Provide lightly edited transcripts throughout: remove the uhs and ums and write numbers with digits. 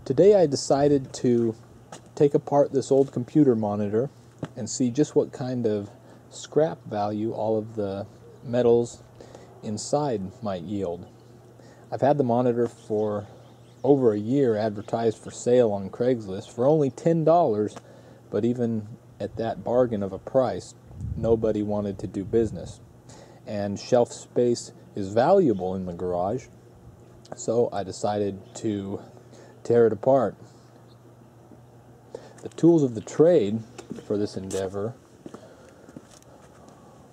Today I decided to take apart this old computer monitor and see just what kind of scrap value all of the metals inside might yield. I've had the monitor for over a year advertised for sale on Craigslist for only $10, but even at that bargain of a price, nobody wanted to do business. And shelf space is valuable in the garage, so I decided to tear it apart. The tools of the trade for this endeavor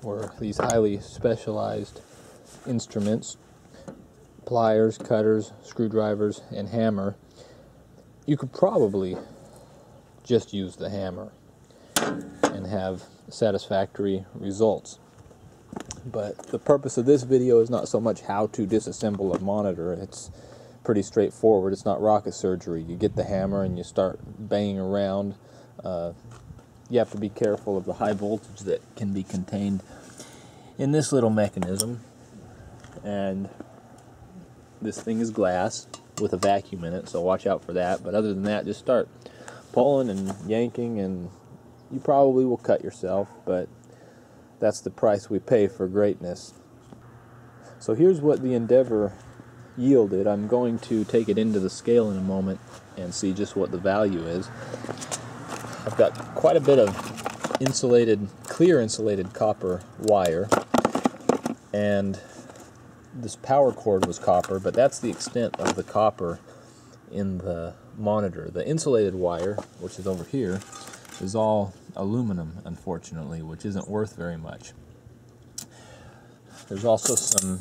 were these highly specialized instruments: pliers, cutters, screwdrivers, and hammer. You could probably just use the hammer and have satisfactory results. But the purpose of this video is not so much how to disassemble a monitor. It's pretty straightforward. It's not rocket surgery. You get the hammer and you start banging around. You have to be careful of the high voltage that can be contained in this little mechanism. And this thing is glass with a vacuum in it, so watch out for that. But other than that, just start pulling and yanking, and you probably will cut yourself, but that's the price we pay for greatness. So here's what the endeavor yielded. I'm going to take it into the scale in a moment and see just what the value is. I've got quite a bit of clear insulated copper wire, and this power cord was copper, but that's the extent of the copper in the monitor. The insulated wire, which is over here, is all aluminum, unfortunately, which isn't worth very much. There's also some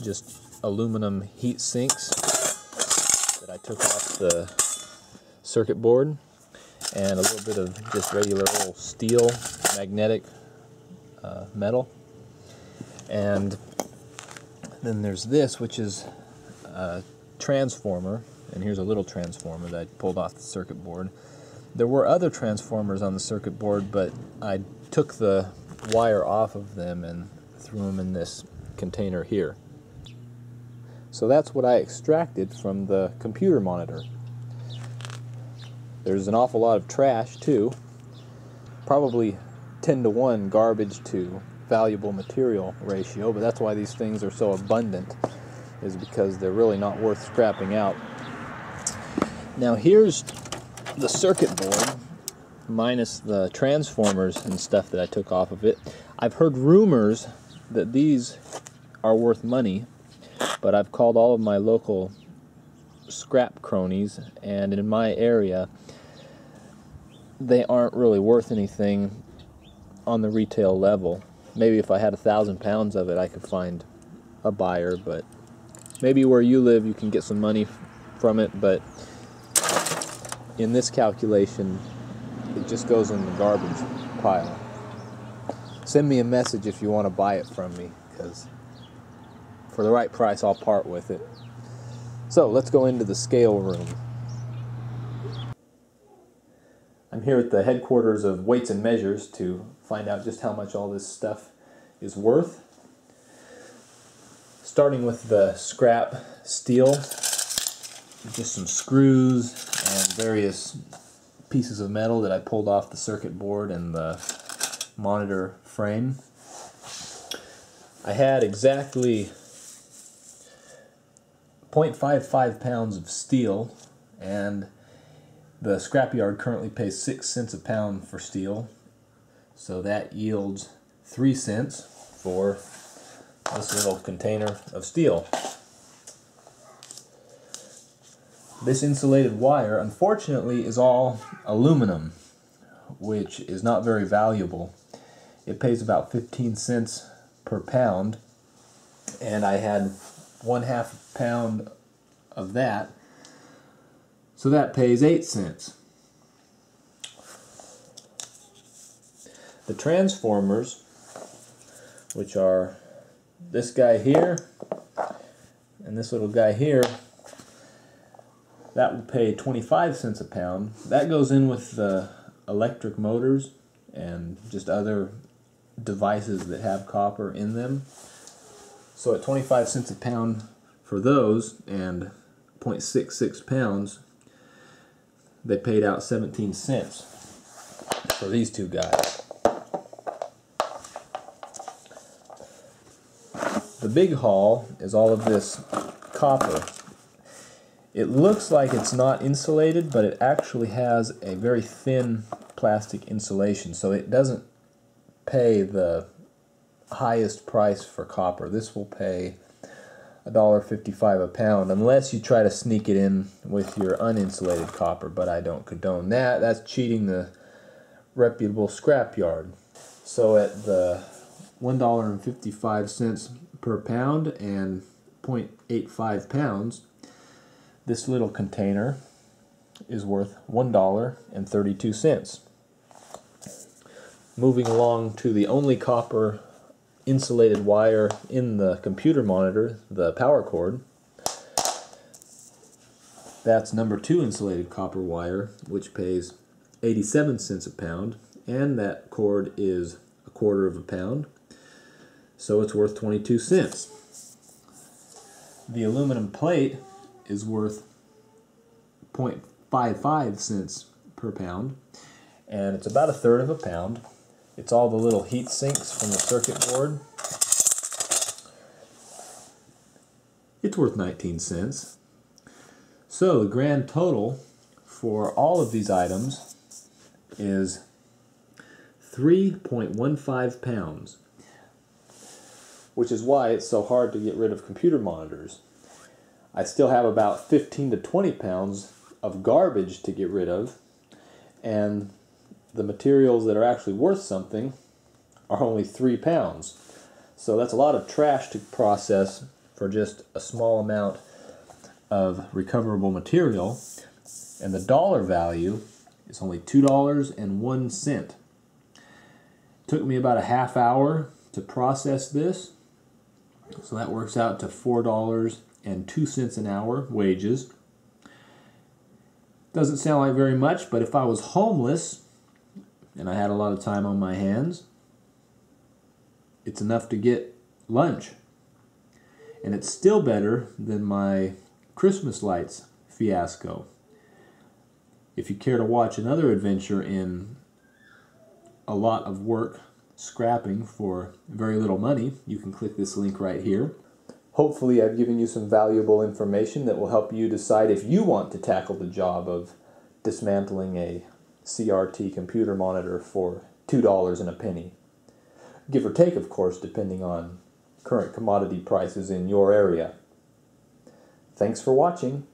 just aluminum heat sinks that I took off the circuit board, and a little bit of just regular old steel magnetic metal. And then there's this, which is a transformer, and here's a little transformer that I pulled off the circuit board. There were other transformers on the circuit board, but I took the wire off of them and threw them in this container here. So that's what I extracted from the computer monitor. There's an awful lot of trash too, probably 10-to-1 garbage to valuable material ratio, but that's why these things are so abundant, is because they're really not worth scrapping out. Now here's the circuit board minus the transformers and stuff that I took off of it. I've heard rumors that these are worth money, but I've called all of my local scrap cronies, and in my area they aren't really worth anything on the retail level. Maybe if I had 1,000 pounds of it I could find a buyer, but maybe where you live you can get some money from it, but in this calculation it just goes in the garbage pile. Send me a message if you want to buy it from me, because for the right price I'll part with it. So let's go into the scale room. I'm here at the headquarters of Weights and Measures to find out just how much all this stuff is worth. Starting with the scrap steel, just some screws and various pieces of metal that I pulled off the circuit board and the monitor frame. I had exactly 0.55 pounds of steel, and the scrapyard currently pays 6 cents a pound for steel, so that yields 3 cents for this little container of steel. This insulated wire, unfortunately, is all aluminum, which is not very valuable. It pays about 15 cents per pound, and I had 1/2 pound of that, so that pays 8 cents. The transformers, which are this guy here and this little guy here, that will pay 25 cents a pound. That goes in with the electric motors and just other devices that have copper in them. So at 25 cents a pound for those and 0.66 pounds, they paid out 17 cents for these two guys. The big haul is all of this copper. It looks like it's not insulated, but it actually has a very thin plastic insulation, so it doesn't pay the highest price for copper. This will pay $1.55 a pound unless you try to sneak it in with your uninsulated copper, but I don't condone that. That's cheating the reputable scrapyard. So at the $1.55 per pound and 0.85 pounds, this little container is worth $1.32. Moving along to the only copper insulated wire in the computer monitor, the power cord. That's number 2 insulated copper wire, which pays 87 cents a pound, and that cord is 1/4 of a pound, so it's worth 22 cents. The aluminum plate is worth 0.55 cents per pound, and it's about 1/3 of a pound. It's all the little heat sinks from the circuit board. It's worth 19 cents. So the grand total for all of these items is 3.15 pounds, which is why it's so hard to get rid of computer monitors. I still have about 15 to 20 pounds of garbage to get rid of, and the materials that are actually worth something are only 3 pounds. So that's a lot of trash to process for just a small amount of recoverable material, and the dollar value is only $2.01. It took me about a half hour to process this, so that works out to $4.02 an hour wages. Doesn't sound like very much, but if I was homeless and I had a lot of time on my hands, it's enough to get lunch. And it's still better than my Christmas lights fiasco. If you care to watch another adventure in a lot of work scrapping for very little money, you can click this link right here. Hopefully I've given you some valuable information that will help you decide if you want to tackle the job of dismantling a CRT computer monitor for $2 and a penny. Give or take, of course, depending on current commodity prices in your area. Thanks for watching.